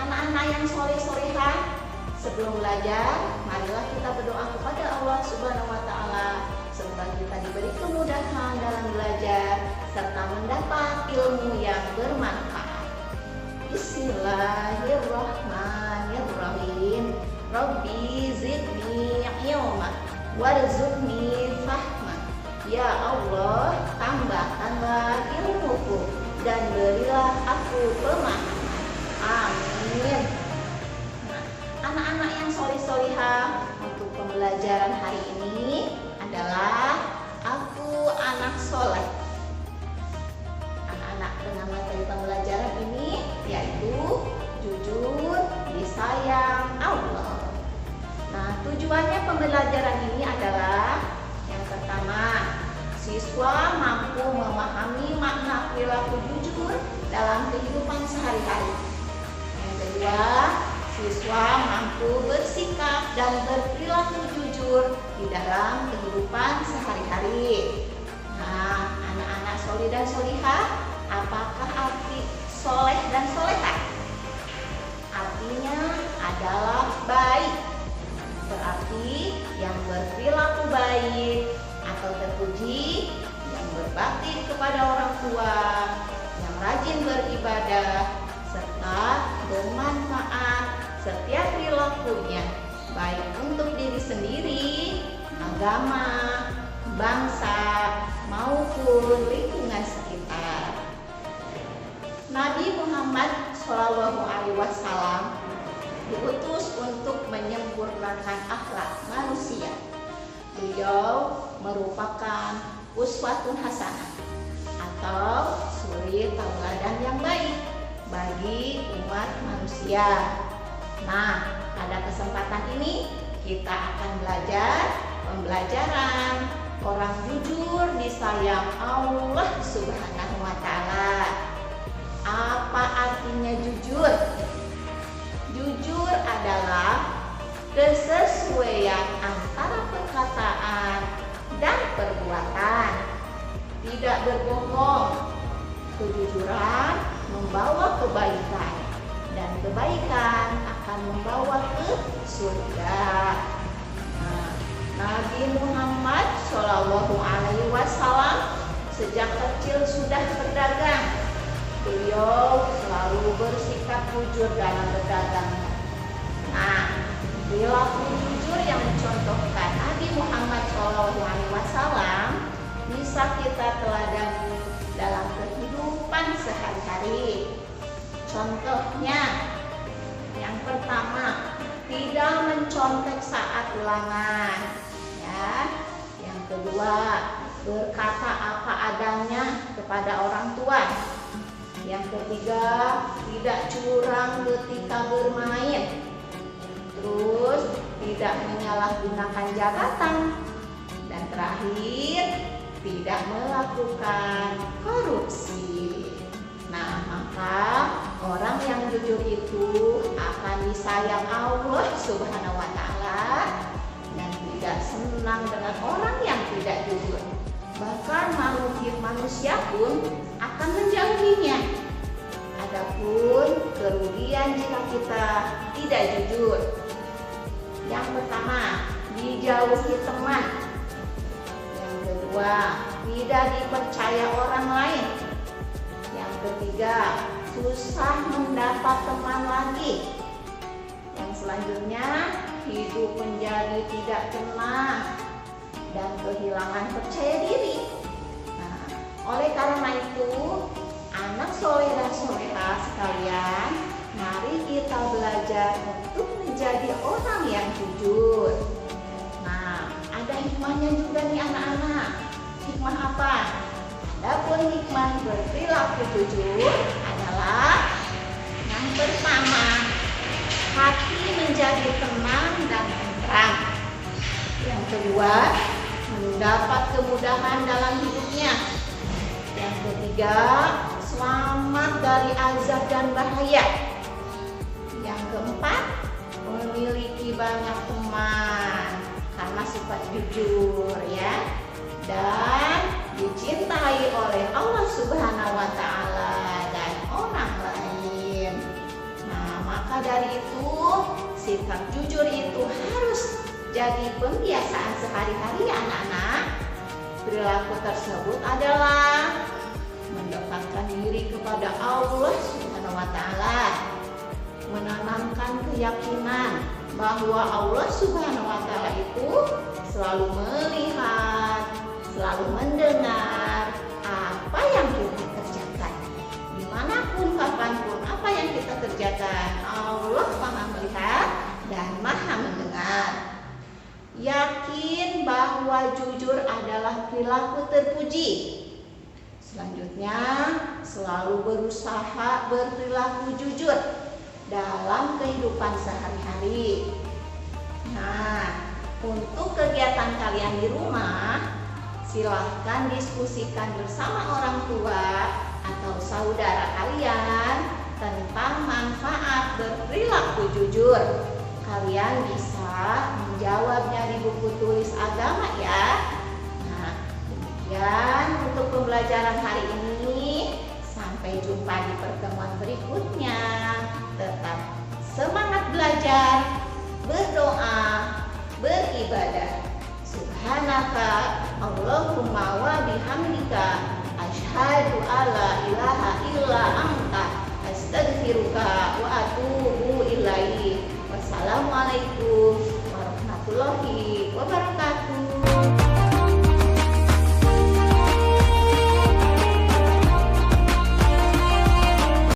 Anak-anak yang soleh-solehah, sebelum belajar, marilah kita berdoa kepada Allah Subhanahu wa Ta'ala semoga kita diberi kemudahan dalam belajar serta mendapat ilmu yang bermanfaat. Bismillahirrahmanirrahim. Rabbi zidni ilma warzuqni fahma. Ya Allah, tambah ilmuku dan berilah aku pemahaman. Amin. Anak-anak yang soleh-solehah, untuk pembelajaran hari ini adalah aku anak soleh. Anak-anak dengan materi pembelajaran ini yaitu jujur, disayang Allah. Nah, tujuannya pembelajaran ini adalah yang pertama, siswa mampu memahami makna perilaku jujur dalam kehidupan sehari-hari. Yang kedua, siswa mampu bersikap dan berperilaku jujur di dalam kehidupan sehari-hari. Nah, anak-anak soleh dan solihah, apakah arti soleh dan solehah? Artinya adalah baik, berarti yang berperilaku baik atau terpuji, yang berbakti kepada orang tua, yang rajin beribadah, serta bermanfaat setiap perilakunya, baik untuk diri sendiri, agama, bangsa, maupun lingkungan sekitar. Nabi Muhammad SAW diutus untuk menyempurnakan akhlak manusia. Beliau merupakan uswatun hasanah atau suri tauladan yang baik bagi umat manusia. Nah, pada kesempatan ini kita akan belajar pembelajaran orang jujur disayang Allah Subhanahu wa Ta'ala. Apa artinya jujur? Jujur adalah kesesuaian antara perkataan dan perbuatan. Tidak berbohong. Kejujuran membawa kebaikan dan kebaikan akan membawa ke surga. Nabi Muhammad SAW sejak kecil sudah berdagang. Beliau selalu bersikap jujur dalam berdagang. Nah, perilaku jujur yang mencontohkan Nabi Muhammad SAW bisa kita teladani dalam kehidupan sehari-hari. Contohnya, yang pertama, tidak mencontek saat ulangan, ya. Yang kedua, berkata apa adanya kepada orang tua. Yang ketiga, tidak curang ketika bermain. Terus, tidak menyalahgunakan jabatan. Dan terakhir, tidak melakukan korupsi. Nah, maka orang yang jujur itu akan disayang Allah Subhanahu wa Ta'ala dan tidak senang dengan orang yang tidak jujur. Bahkan makhluk manusia pun akan menjauhinya. Adapun kerugian jika kita tidak jujur. Yang pertama, dijauhi teman. Yang kedua, tidak dipercaya orang lain. Yang ketiga, susah mendapat teman lagi. Yang selanjutnya, hidup menjadi tidak tenang dan kehilangan percaya diri. Nah, oleh karena itu, anak soleh dan solehah sekalian, mari kita belajar untuk menjadi orang yang jujur. Nah, ada hikmahnya juga nih anak-anak. Hikmah apa? Adapun hikmah berperilaku jujur adalah yang pertama, hati menjadi tenang dan tentram. Yang kedua, mendapat kemudahan dalam hidupnya. Yang ketiga, selamat dari azab dan bahaya. Yang keempat, memiliki banyak teman karena sifat jujur, ya, dan dicintai oleh Allah Subhanahu wa Ta'ala dan orang lain. Nah, maka Maka dari itu, sifat jujur itu harus jadi pembiasaan sehari-hari ya anak-anak. Perilaku tersebut adalah mendekatkan diri kepada Allah Subhanahu wa Ta'ala, menanamkan keyakinan bahwa Allah Subhanahu wa Ta'ala itu selalu melihat, selalu mendengar apa yang kita kerjakan. Dimanapun, kapanpun, apa yang kita kerjakan, Allah Maha melihat dan Maha mendengar. Yakin bahwa jujur adalah perilaku terpuji. Selanjutnya, selalu berusaha berperilaku jujur dalam kehidupan sehari-hari. Nah, untuk kegiatan kalian di rumah, silahkan diskusikan bersama orang tua atau saudara kalian tentang manfaat berperilaku jujur. Kalian bisa menjawabnya di buku tulis agama ya. Nah, demikian untuk pembelajaran hari ini. Sampai jumpa di pertemuan berikutnya. Tetap semangat belajar, berdoa, beribadah. Subhanaka Allahumma wa bihamdika asyhadu alla ilaha illa anta astaghfiruka wa atubu ilaik. Wassalamualaikum warahmatullahi